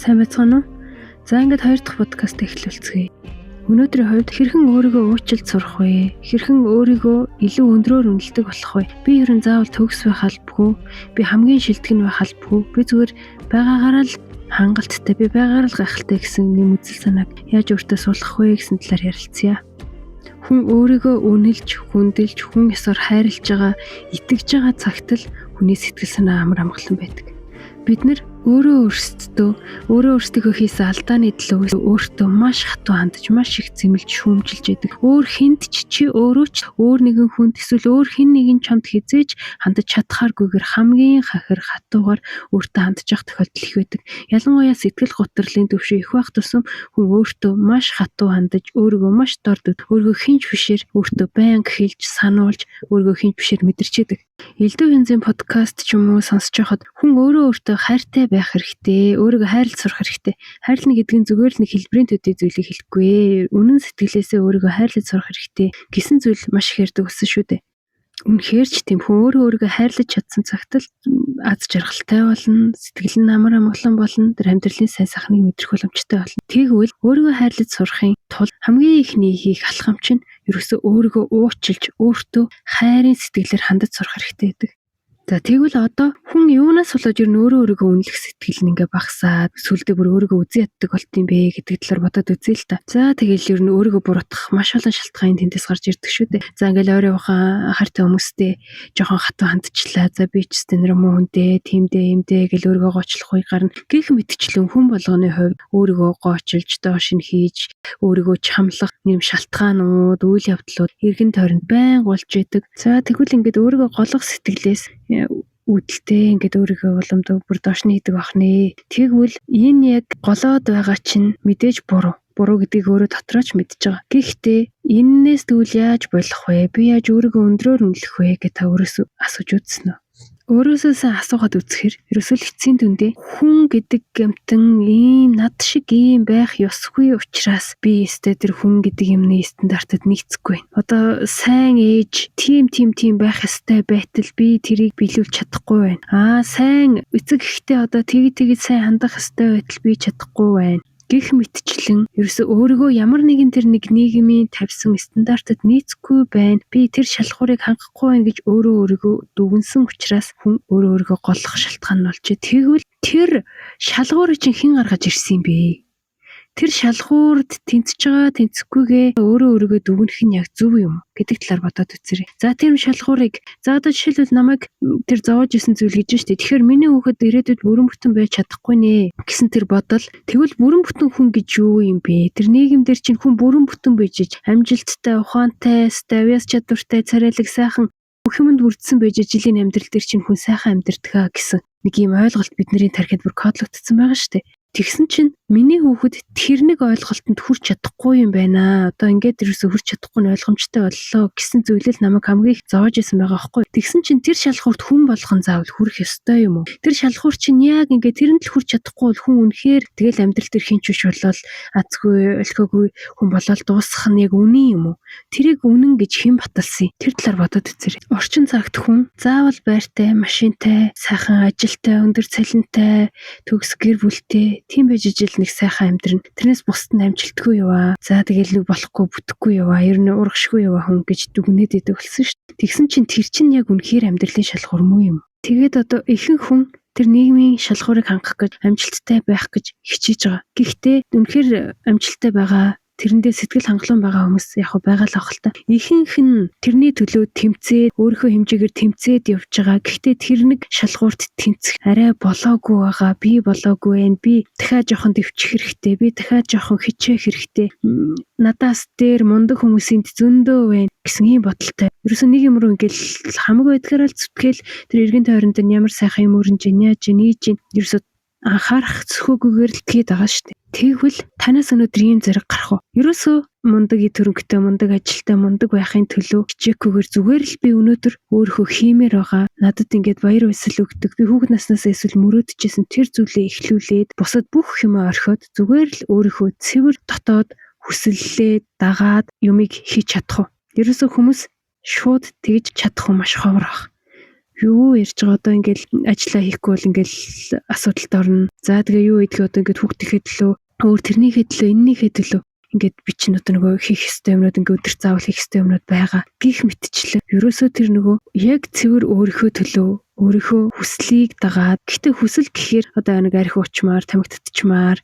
Сайн байцгаана уу? За ингээд хоёр дахь подкаст эхлүүлцгээе. Өнөөдрийн хувьд хэрхэн өөрийгөө уучлалт сурах вэ? Хэрхэн өөрийгөө илүү өндрөөр үнэлдэг болох вэ? Би ер нь заавал төгс байх албагүй. Би хамгийн шилдэг нь байх албагүй. Би зүгээр байгаагаараа л хангалттай, би байгаагаар л гайхалтай гэсэн юм үзэл санааг яаж өөртөө суулгах вэ гэсэн талаар ярилцъя. Хүн өөрийгөө үнэлж, хүндэлж, хүн ёсоор хайрлаж байгаа, итгэж байгаа цагт л хүний сэтгэл санаа амар амгалан байдаг. Бид нэр өөртөө хийсэн алдааны төлөө өөртөө маш хатуу хандаж, маш их зэмлж, шүүмжилж яадаг. Өөр хүнд чи өөрөө ч өөр нэгэн хүнд эсвэл өөр хэн нэгэн чамд хизээж хандаж чадхааргүйгээр хамгийн хахир хатуугаар өөртөө хандаж явах тохиолдол их байдаг. Ялангуяа сэтгэл готрлын төвшөө их байх тусам хүн өөртөө маш хатуу хандаж, өөрийгөө маш дорд, өөрийгөө хинж бишээр өөртөө байнга хэлж, сануулж, өөрийгөө хинж бишээр мэдэрч яадаг. Элдв янзын подкаст ч юм уу сонсож байхад хүн өөртөө хайртай байх хэрэгтэй, өөрийгөө хайрлаж сурах хэрэгтэй. Хайрлна гэдэг нь зүгээр л нэг хэлбэрийн төдий зүйлийг хэлэхгүй. Үнэн сэтгэлээсээ өөрийгөө хайрлаж сурах хэрэгтэй гэсэн зүйл маш их ярьдаг өссөн шүү дээ. Үнэхээр ч тийм хүн өөрийгөө хайрлаж чадсан цагт л аз жаргалтай болно, сэтгэл нь амар амгалан болно, тэр амьдралын сайн сайхныг мэдрэх боломжтой болно. Тэгвэл өөрийгөө хайрлаж сурахын тулд хамгийн ихний хийх алхам чинь ерөөсөө өөрийгөө уучлж, өөртөө хайрын сэтгэлээр хандаж сурах хэрэгтэй гэдэг. За тэгвэл одоо хүн юунаас болоод ер нь өөрийгөө үнэлэх сэтгэл нь ингээ багасаад сүлдээ бүр өөрийгөө үзэн яддаг болт юм бэ гэдэг талаар бодоод үзье л та. За тэгэл ер нь өөрийгөө буруутгах маш олон шалтгаан тэндээс гарч ирдэг шүү дээ. За ингээл ойрын ухаан хартай хүмүүстэй жоохон хатуу хандчихлаа. За би ч тэнэр муу хүнтэй, тиймдээ юмдээ гэл өөрийгөө гочлох үе гарна. Гэх мэтчлэн хүн болгоны хувьд өөрийгөө гоочилж, доош нь хийж, өөрийгөө чамлах юм шалтгаанууд, үйл явдлууд эргэн тойронд байн болж идэг. За тэгвэл ингээд өөрийгөө голох сэтгэлээс үүдэлтэй ингээд өөрийгөө уламжлал бүр доошны хийдэг бахнэ. Тэгвэл энэ яг голоод байгаа чинь мэдээж буруу гэдгийг өөрөө дотроо ч мэдж байгаа. Гэхдээ энээс тэгвэл яаж болох вэ? Би яаж өөрийгөө өндрөөр үнэлэх вэ гэж та өөрөөсөө асууж үзсэн үү? Өөрөөсөө асуухад үзэхээр ерөөсөө л эцсийн дүндээ хүн гэдэг гэмтэн ийм над шиг ийм байх ёсгүй учраас би өстэй тэр хүн гэдэг юмны стандартад нийцэхгүй. Одоо сайн ээж тийм байх ёстой байтал би тэрийг биелүүлж чадахгүй байна. Сайн эцэг ихтэй одоо тэгээд сайн хандах ёстой байтал би чадахгүй байна. Гэх мэтчлэн ерөөсөө өөрийгөө ямар нэгэн тэр нэг нийгмийн тавьсан стандартад нийцэхгүй байна. Би тэр шалгуурыг хангахгүй байна гэж өөрийгөө дүгнсэн учраас хүн өөрийгөө голлох шалтгаан нь болж. Тэгвэл тэр шалгуурыг чинь хэн гаргаж ирсэн юм бэ? Тэр шалгуурд тэнцэж байгаа тэнцэхгүйгээ өөрийгөө дүгнэх нь яг зөв юм гэдэг талаар бодоод үзээрэй. За тэр шалгуурыг одоо жишээлбэл намайг тэр зовоож исэн зүйл гэж штэ. Тэгэхээр миний хүүхэд ирээдүйд бүрэн бүтэн байж чадахгүй нэ гэсэн тэр бодол. Тэгвэл бүрэн бүтэн хүн гэж юу юм бэ? Тэр нийгэмдэр чинь хүн бүрэн бүтэн байж амжилттай, ухаантай, авяас чадвартай, царайлаг сайхан бүх юмд бүрдсэн байж жилийн амьдрал дээр чинь хүн сайхан амьдрдгаа гэсэн нэг юм ойлголт бидний тархинд бүр кодлогдсон байгаа штэ. Тэгсэн чинь миний хүүхэд тэр нэг ойлголтод хүрч чадахгүй юм байна. Одоо ингээд ерөөсө хүрч чадахгүй нь ойлгомжтой боллоо гэсэн зүйлэл намайг хамгийн их зоож исэн байгаа байхгүй. Тэгсэн чинь тэр шалгуурт хүн болгон заавал хүрэх ёстой юм уу? Тэр шалгуур чинь яг ингээд тэрэнд л хүрч чадахгүй бол хүн үнэхээр тэгэл амьдрал дээр хинч биш болол азгүй, өлхөөгүй хүн болол дуусах нь яг үнэн юм уу? Тэрийг үнэн гэж хэн баталсан? Тэр талаар бодоод үзээрэй. Орчин цагт хүн заавал байртай, машинтай, сайхан ажилтай, өндөр цалинтай, төгс гэр бүлтэй тийм байж ижил нэг сайхан амьдрын. Тэрнээс бусд нь амжилтгүй яваа. За тэгэл нэг болохгүй бүтэхгүй яваа. Ер нь урагшгүй яваа хүн гэж дүгнээд идэг болсон шүү дээ. Тэгсэн чинь тэр чинь яг үнэхээр амьдралын шалгуур муу юм. Тэгээд одоо ихэнх хүн тэр нийгмийн шалгуурыг хангах гэж амжилттай байх гэж хичээж байгаа. Гэхдээ үнэхээр амжилттай байгаа тэрэндээ сэтгэл хангалуун байгаа хүмүүс яг байгаа л ах л та. Ихэнх нь тэрний төлөө тэмцээд өөрийнхөө хэмжээгээр тэмцээд явж байгаа. Гэхдээ тэр нэг шалгуурт тэнцэх арай болоогүй байгаа. Би болоогүй байна. Би дахиад жоохон дэвчих хэрэгтэй. Би дахиад жоохон хичээх хэрэгтэй. Надаас дээр мундаг хүмүүсийн зөндөө байна гэсэн ийм бодолтой. Ерөөсөө нэг юм руу ингээл хамаагүй байдгаараа л зүтгэл тэр эргэн тойронд нь ямар сайхан юм өрнж яаж нээж ерөөсөө анхаарах зөвхөөгүйгээр л тгээд байгаа шүү дээ. Тэгвэл танаас өнөөдөр ийм зэрэг гарах уу? Ерөөсөө мундаг төрөнгөтэй, мундаг ажилтай, мундаг байхын төлөө хичээхгүйгээр зүгээр л би өнөөдөр өөрийнхөө хиймээр байгаа. Надад ингээд баяр баясгал өгдөг. Би хүүхэд наснаас эсвэл мөрөөдчихсэн тэр зүйлээ эхлүүлээд бусад бүх юмаа орхиод зүгээр л өөрийнхөө цэвэр дотоод хүсэллээ дагаад юмыг хийж чадах уу? Ерөөсөө хүмүүс шууд тэгж чадах уу маш ховор баг. юу ярьж байгаа одоо ингээл ажиллаа хийхгүй бол ингээл асуудалд орно. За тэгээ юу идэх одоо ингээд хүүхдийнхээ төлөө өөр тэрнийхээ төлөө энэнийхээ төлөө ингээд би чинь одоо нөгөө хийх ёстой юмнууд ингээд өдөр заавал хийх ёстой юмнууд байгаа гих мэтчлэн ерөөсөө тэр нөгөө яг цэвэр өөрийнхөө төлөө өөрийнхөө хүслийг дагаад гэхдээ хүсэл гэхээр одоо нэг арх уучмаар тамигтдчмаар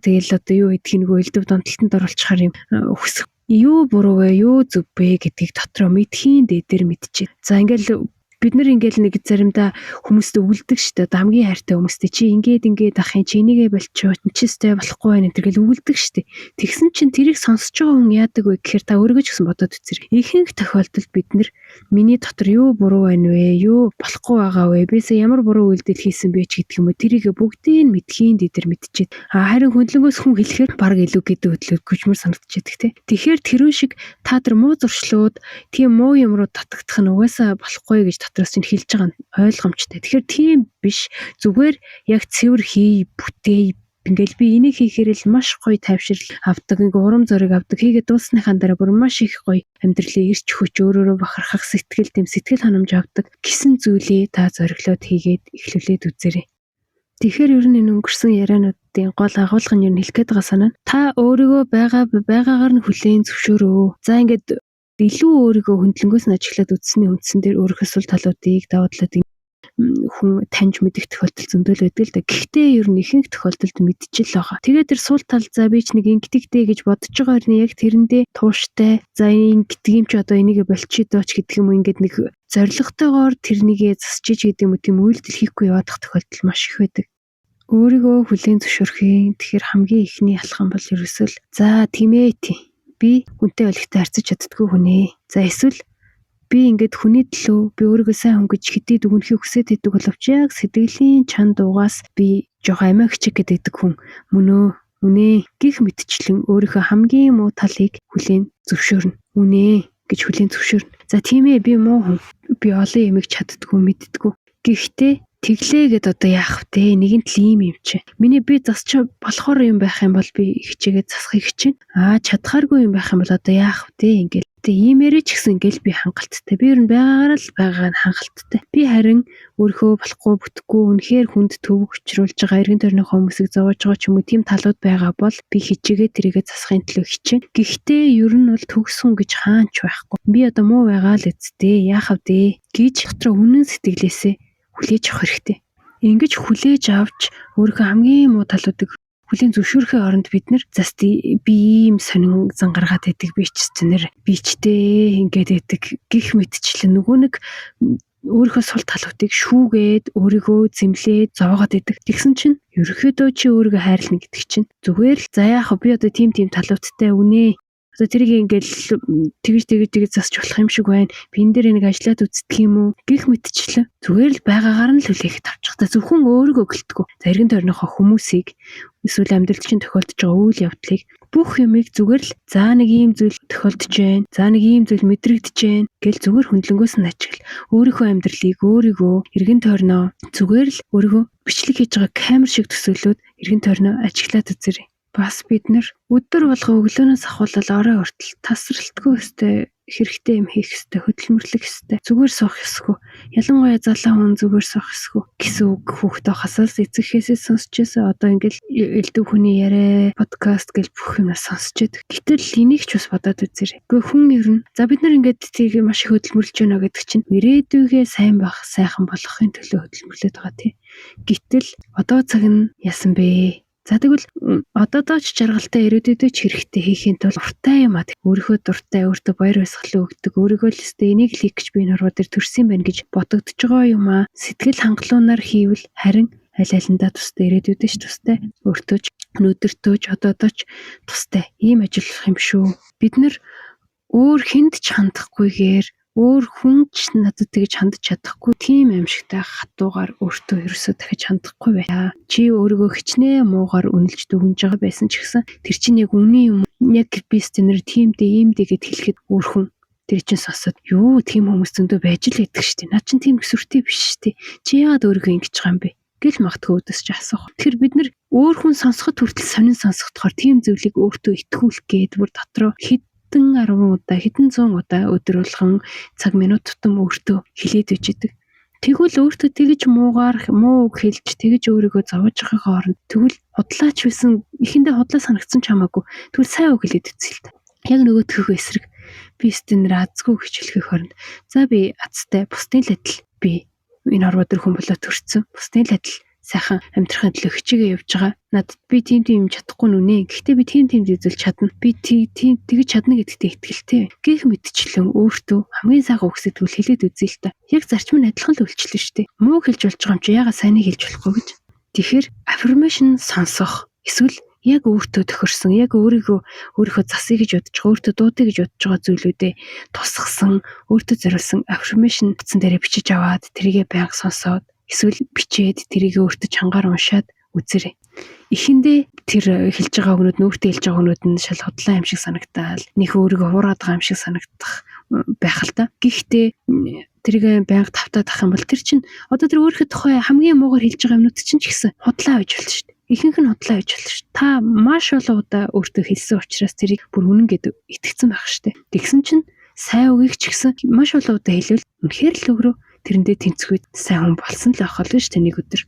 тэгэл одоо юу гэдгийг нөгөө элдв донтолтонд оруулчихаар юм хүсэх юу буруу вэ юу зөв вэ гэдгийг дотроо мэдхийн дээр мэдчихэ. За ингээл бид нар ингээл нэг заримдаа хүмүүст өгүүлдэг шүү дээ. Хамгийн хайртай хүмүүст чи ингээд ах юм чи энийгээ болчихоо чи сте болохгүй байх гэдэг л өгүүлдэг шүү дээ. Тэгсэн чинь тэрийг сонсож байгаа хүн яадаг вэ гэхээр та өөрийгөө ч гэсэн бодоод үзэр. Ихэнх тохиолдолд бид нар миний дотор юу буруу байна вэ? Юу болохгүй байгаа вэ? Бисээ ямар буруу үйлдэл хийсэн бэ ч гэдэг юм уу. Тэрийг бүгдийг мэдхийн дээр мэдчихэд. Харин хөндлөнгөөс хүн хэлэхээр баг илүү гэдэг хөдлөд гүжмөр санагдчихэдэг те. Тэгэхээр тэрүүн шиг та тэр муу зуршлууд тийм муу юм руу татагдах нь угаасаа болохгүй гэж дотроос нь хэлж байгаа нь ойлгомжтой. Тэгэхээр тийм биш. Зүгээр яг цэвэр хий, бүтээ. Ингээл би энийг хийхээр л маш гоё тайвшрал авдаг. Ингээ урам зориг авдаг. Хийгээд дуусныхаа дараа бүр маш их гоё амьдралын эрч хүч өөрөөрөө бахархах сэтгэл тэм сэтгэл ханамж авдаг гэсэн зүйлээ та зориглоод хийгээд эхлүүлээд үзээрэй. Тэгэхээр ер нь энэ өнгөрсөн яриануудын гол агуулга нь ер нь хэлэх гээд байгаа санаа. Та өөрийгөө байгаагаар нь хүлээн зөвшөөрөө. За ингээд илүү өөрийгөө хөндлөнгөөс нь ажиглаад үзсний үндсэн дээр өөрийнхөө сул талуудыг даваа талуудыг хүн таньж мэдэх тохиолдол зөндөл байдаг л да. Гэхдээ ер нь ихэнх тохиолдолд мэдчихэл байгаа. Тэгээд тэр сул тал за би ч нэг ингэдэгтэй гэж бодож байгаа хэрнээ яг тэрэндээ тууштай. За ингэдэг юм чи одоо энийгээ болчих дооч гэдэг юм уу ингээд нэг зоригтойгоор тэрнийгээ засчиж гэдэг юм уу тийм үйлдэл хийхгүй явах тохиолдол маш их байдаг. Өөрийгөө хүлээн зөвшөөрөх. Тэгэхээр хамгийн ихний алхам бол ерөөсөө л за тийм ээ би хүнтэй өлегтэй харьцаж чаддгүй хүн ээ. За эсвэл би ингээд хүний төлөө би өөрийгөө сайн хүн гэж хэдий дүгнэхийг хүсэж байдаг боловч яг сэтгэлийн чанд угаас би жоох амиагч гэдэг хүн мөн үнэ гих мэтчлэн өөрийнхөө хамгийн муу талыг хүлээн зөвшөөрнө. Үнэ гэж хүлээн зөвшөөрнө. За тийм ээ би муу хүн. Би олон юмыг чаддгүй мэддэггүй. Гэхдээ тэглээгээд одоо яах вэ? Нэгэн тал ийм юм чи. Миний би засч болохоор юм байх юм бол би хичээгээд засахыг хичээнэ. Чадхааргүй юм байх юм бол одоо яах вэ? Ингээл иймэрэ ч гэсэн ингээл би хангалттай. Би ер нь байгаагаар л байгаа нь хангалттай. Би харин өөрийнхөө болохгүй бүтэхгүй үнэхээр хүнд төв өчрүүлж байгаа эргэн тойрныхоо хүмүүсийг зовоож байгаа ч юм уу тийм талууд байгаа бол би хичээгээд тэрийгэ засахын төлөө хичээнэ. Гэхдээ ер нь бол төгсөн гэж хаач байхгүй. Би одоо муу байгаа л үсттэй. Яах вэ? Гэж дотроо үнэн сэтгэлээсээ хүлээж авах хэрэгтэй. Ингэж хүлээж авч өөрийнхөө хамгийн муу талуудыг хүлээн зөвшөөрөхөө оронд бид нар заст би ийм сонин зангаргаад байдаг би ч зэнэр бичтэй ингээд байдаг гих мэтчлэн нөгөө нэг өөрийнхөө сул талуудыг шүүгээд өөрийгөө зэмлээд зовоогоод байдаг. Тэгсэн чинь ерөөхдөө чи өөрийгөө хайрлна гэдэг чинь зүгээр л за яах вэ би одоо тийм талуудтай үнэ. Одоо тэрийг ингээл тэгж засч болох юм шиг байна. Би энэ дээр нэг ажиллаад үздэг юм уу? Гих мэтчлэн зүгээр л байгаагаар нь л хүлээхэд авчих та зөвхөн өөрийгөө гэлтгүү. За эргэн тойрныхоо хүмүүсийг эсвэл амьдралд чинь тохиолдож байгаа үйл явдлыг бүх юмыг зүгээр л за нэг ийм зүйл тохиолдож байна. За нэг ийм зүйл мэдрэгдэж байна гэл зүгээр хөндлөнгөөс нь ажигла. Өөрийнхөө амьдралыг өөрийгөө эргэн тойрноо зүгээр л өөрийгөө бичлэг хийж байгаа камер шиг төсөөлөөд эргэн тойрноо ажиглаад үзээрэй. Бас бид нар өдөр болго өглөөнөөс ахуулаад орой хүртэл тасралтгүй өстэй хэрэгтэй юм хийх ёстой, хөдөлмөрлөх ёстой. Зүгээр суух ёсгүй. Ялангуяа залуу хүн зүгээр суух ёсгүй гэсэн үг хүүхдээ хасаас эцэгхээсээ сонсчихсан. Одоо ингээл элдв хүний яриа, подкаст гэл бүх юм сонсч байдаг. Гэтэл энийг ч бас бодоод үзээрэй. Гэхдээ хүн ер нь за бид нар ингээд тийг маш их хөдөлмөрлж байна гэдэг чинь ирээдүйгээ сайн байх, сайхан болгохын төлөө хөдөлмөрлөд байгаа тийм. Гэтэл одоо цаг нь ясан бэ? За тэгвэл одоо дооч жаргалтай ирээдүйдээ ч хэрэгтэй хийхин тулд дуртай юм аа. Өөрийнхөө дуртай, өөртөө баяр баясгалан өгдөг, өөрийгөө л өстэй энийг л хийх гэж би нуруу дээр төрсөн байна гэж бодогдож байгаа юм аа. Сэтгэл хангалуунаар хийвэл харин аль алиндаа тустай ирээдүйдээ ч тустай, өөртөө ч өнөөдөртөө ч одоодоо ч тустай. Ийм ажиллах юм шүү. Бид нар өөр хүнд ч хандахгүйгээр өөр хүн ч надад тэгж хандж чадахгүй тийм аимшигтай хатуугаар өөртөө ерөөсөө дахиж хандахгүй бай. Чи өөрийгөө хичнээн муугаар үнэлж дүгнж байгаа байсан ч гэсэн тэр чинь яг үний юм. Яг би стенэр тиймдээ иймдээ гэд хэлэхэд өөр хүн тэр чинь сонсоод юу тийм хүмүүс зөндөө байж л байдаг штеп. Наа чин тийм өсвөртэй биш штеп. Чи яагаад өөрийгөө ингэж байгаа юм бэ? Гэл магтгүй өдөсч асуух. Тэгэхээр бид нар өөр хүн сонсоход хүртэл сонин сонсохдохоор тийм зүйлийг өөртөө итгүүлэх гээд бүр дотроо хэдэн 10 удаа хэдэн 100 удаа өдөр болгон цаг минут тутам өөртөө хэлээд үжидэг. Тэгвэл өөртөө тэгж муу үг хэлж тэгж өөрийгөө зовж байгаагаар нь тэгвэл худлаач байсан эхэндээ худлаа санагдсан ч хамаагүй тэгвэл сайн үг хэлээд үзье л та. Яг нөгөөдхөө эсрэг би стенэр азгүй гэж хэлэхийг хооронд за би азтай бусдын л адил би энэ орвоо дөр хүн болоо төрсөн. Бусдын л адил сайхан амьдрахын төлөө хичээгээ явж байгаа. Надад би тийм юм чадахгүй нүнэ. Гэхдээ би тийм зүйлж чадна. Би тийм тэгж чадна гэдэгтээ итгэлтэй. Гэх мэтчлэн өөртөө хамгийн сайхан үг сэтгэл хэлээд үзье л та. Яг зарчим нь адилхан л үйлчлэн шүү дээ. Муу хэлж болж байгаа юм чи ягаад сайныг хэлж болохгүй гэж. Тэгэхээр affirmation сонсох эсвэл яг өөртөө тохирсон, яг өөрийнхөө засыг гэж бодож байгаа, өөртөө дуудыг гэж бодож байгаа зүйлүүдээ тусгасан, өөртөө зориулсан affirmation утсан дээрээ бичиж аваад тэрийгэ байнга сонсоод эсвэл бичээд тэрийгэ өөртөө чангаар уншаад үзэрэй. Эхэндээ тэр хэлж байгаа өгнүүд нь өөртөө хэлж байгаа өгнүүд нь шал худлаа юм шиг санагдаал, нөх өөрийгөө хуураад байгаа юм шиг санагдах байх л та. Гэхдээ тэрийгэ байнга тавтаад ах юм бол тэр чинь одоо тэр өөрийнхөө тухай хамгийн муугар хэлж байгаа юмнууд чинь ч гэсэн худлаа байж болно шүү дээ. Ихэнх нь худлаа байж болно шүү. Та маш олон удаа өөртөө хэлсэн учраас тэрийг бүр үнэн гэдэг итгэцэн байх штэ. Тэгсэн чинь сайн үгийг ч гэсэн маш олон удаа хэлвэл үнэхээр л өөрөө тэрэндээ тэнцвэд сайн хүн болсон л байх болно штэ нэг өдөр.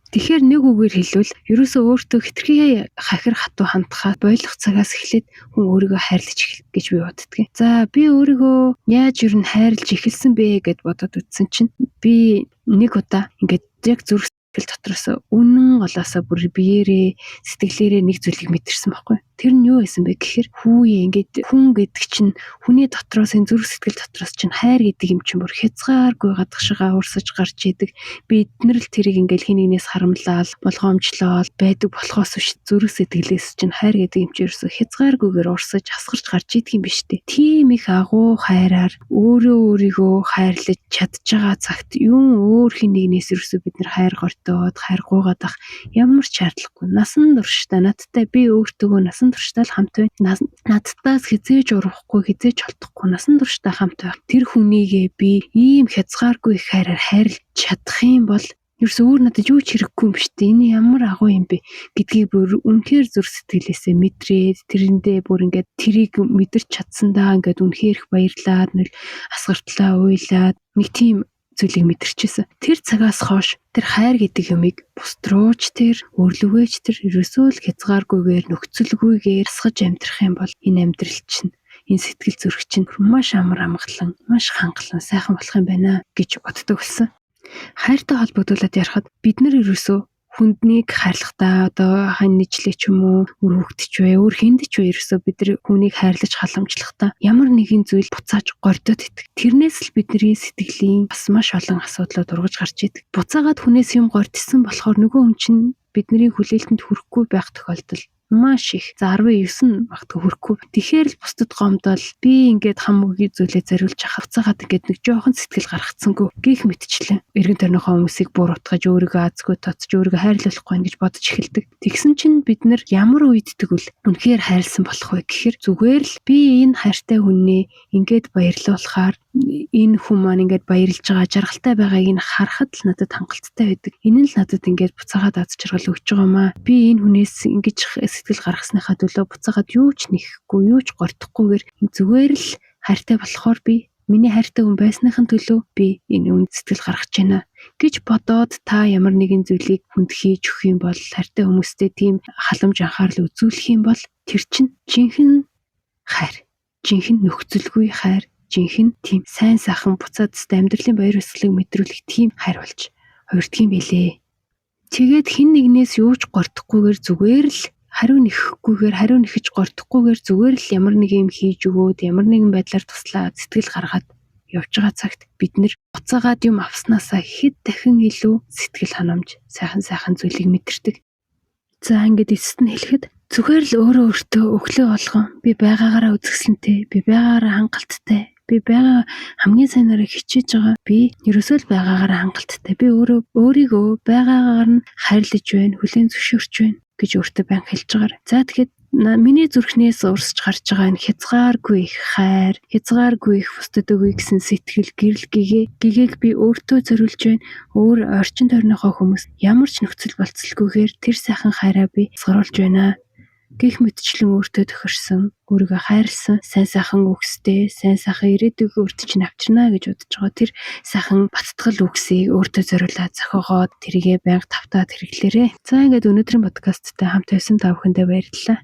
Тэгэхээр нэг үгээр хэлвэл ерөөсөө өөртөө хитрхи хахир хатуу хандхаа бойлох цагаас эхлээд хүн өөрийгөө хайрлаж эхэлнэ гэж би боддгийн. За би өөрийгөө яаж юу н хайрлаж эхэлсэн бэ гэд бодоод үзсэн чинь би нэг удаа ингээд яг зүрх сэтгэл дотроос үнэн голоосоо бүр биеэрээ сэтгэлээрээ нэг зүйлийг мэдэрсэн байхгүй. Тэр нь юу байсан бэ гэхээр хүүе ингээд хүн гэдэг чинь хүний дотроос энэ зүрх сэтгэл дотроос чинь хайр гэдэг юм чинь бүр хязгааргүй гадагшгаа урсаж гарч идэг. Бид нар л тэрийг ингээд хин нэгнээс харамлал, болгоомжлол байдаг болохоос биш зүрх сэтгэлээс чинь хайр гэдэг юм чинь ерөөсө хязгааргүйгээр урсаж асгарч гарч идэг юм биш үү? Тийм их агуу хайраар өөрийгөө хайрлаж чадж байгаа цагт юун өөр хин нэгнээс ерөөсө бид нар хайр гортоод хайр гуугаад ах ямар ч шаардлагагүй. Насан туршдаа надтай би өөртөө насан туршдаа л хамт байна. Надтаас хизээж урахгүй, хизээж холдохгүй насан туршдаа хамт байх. Тэр хүнийгээ би ийм хязгааргүй их хайраар хайрлаж чадах юм бол ерөөс өөр надад юу ч хэрэггүй юм биш үү? Энэ ямар агуу юм бэ гэдгийг бүр үнэхээр зүрх сэтгэлээсээ мэдрээд тэрэндээ бүр ингээд тэрийг мэдэрч чадсандаа ингээд үнэхээр их баярлаад нэг асгартлаа уйлаад нэг тийм зүйлийг мэдэрчээсэн. Тэр цагаас хойш тэр хайр гэдэг юмыг бусд рууч тэр өөрлөгөөч тэр ерөөсөө л хязгааргүйгээр нөхцөлгүйгээр асгаж амьдрах юм бол энэ амьдрал чинь энэ сэтгэл зүрх чинь маш амар амгалан, маш хангалан сайхан болох юм байна гэж боддог болсон. Хайртай холбогдуулаад ярихад бид нар ерөөсөө хүнднийг хайрлахдаа одоо хань нийтлээ ч юм уу өөр хөвгт ч вэ өөр хүнд ч вэ ерөөсөө бид нар хүнийг хайрлаж халамжлахдаа ямар нэгэн зүйл буцааж гордоод идэг. Тэрнээс л бидний сэтгэлийн бас маш олон асуудлууд ургаж гарч идэг. Буцаагаад хүнээс юм гордсон болохоор нөгөө хүн чинь бидний хүлээлтэнд хүрэхгүй байх тохиолдол маш их. За 19 багт хүрэхгүй. Тэгэхээр л бусдад гомдол би ингээд хамгийн зүйлээ зориулж авцаагаад ингээд нэг жоохон сэтгэл гаргацсангүй. Гэх мэтчлэн эргэн тойрныхоо хүмүүсийг буруутгаж өөрийгөө азгүй тоцож өөрийгөө хайрлуулахгүй гэж бодож эхэлдэг. Тэгсэн чинь бид нар ямар үед тэгвэл үнэхээр хайрлсан болох вэ гэхээр зүгээр л би энэ хайртай хүнээ ингээд баярлуулахаар энэ хүн маань ингээд баярлж байгаа жаргалтай байгааг нь харахад л надад хангалттай байдаг. Энэ нь л надад ингээд буцаагаад аз жаргал өгч байгаа маа. Би энэ хүнээс ингэж сэтгэл гаргасныхаа төлөө буцаагаад юу ч нэхэхгүй, юу ч гортохгүйгээр зүгээр л хайртай болохоор би миний хайртай хүн байсныхын төлөө би энэ үнд сэтгэл гаргаж байна гэж бодоод та ямар нэгэн зүйлийг хүнд хийж өгөх юм бол хайртай хүмүүстэй тийм халамж анхаарал үзүүлэх юм бол тэр чинь жинхэнэ хайр, жинхэнэ нөхцөлгүй хайр, жинхэнэ тийм сайн сайхан буцаад амьдралын баяр баясгалыг мэдрүүлэх тийм хайр болж хувирдгийн байлээ. Тэгээд хин нэгнээс юу ч гортохгүйгээр зүгээр л хариу нэхэж гортохгүйгээр зүгээр л ямар нэг юм хийж өгөөд ямар нэгэн байдлаар туслаад сэтгэл гаргаад явж байгаа цагт бид нэр буцаагаад юм авснаасаа хэд дахин илүү сэтгэл ханамж сайхан зүйлийг мэдэрдэг. За ингээд эцэст нь хэлэхэд зүгээр л өөртөө өглөө болгон би байгаагаараа үзэсгэлэнтэй, би байгаагаараа хангалттай, би байгаа хамгийн сайнараа хичээж байгаа. Би ерөөсөө л байгаагаараа хангалттай. Би өөрийгөө байгаагаар нь хайрлаж байна, хүлээн зөвшөөрч байна гэж өөртөө байнга хэлж байгаа. За тэгэхээр миний зүрхнээс урсж гарч байгаа энэ хязгааргүй их хайр, хязгааргүй их бусдад өгье гэсэн сэтгэл гэгээг би өөртөө зориулж байна. Өөр орчин тойрныхоо хүмүүс ямар ч нөхцөл болцолгүйгээр тэр сайхан хайраа би сгаруулж байна. гэх мэтчлэн өөртөө тохирсон, өөрийгөө хайрлсан, сайн сайхан үгстэй, сайн сайхан ирээдүйг өөрт чинь авчирна гэж бодож байгаа тэр сайхан баттгал үгсийг өөртөө зориулаад зохиогоод тэрийгэ байнга тавтаад хэрэглээрэй. За ингээд өнөөдрийн подкасттай хамт байсан та бүхэндээ баярлалаа.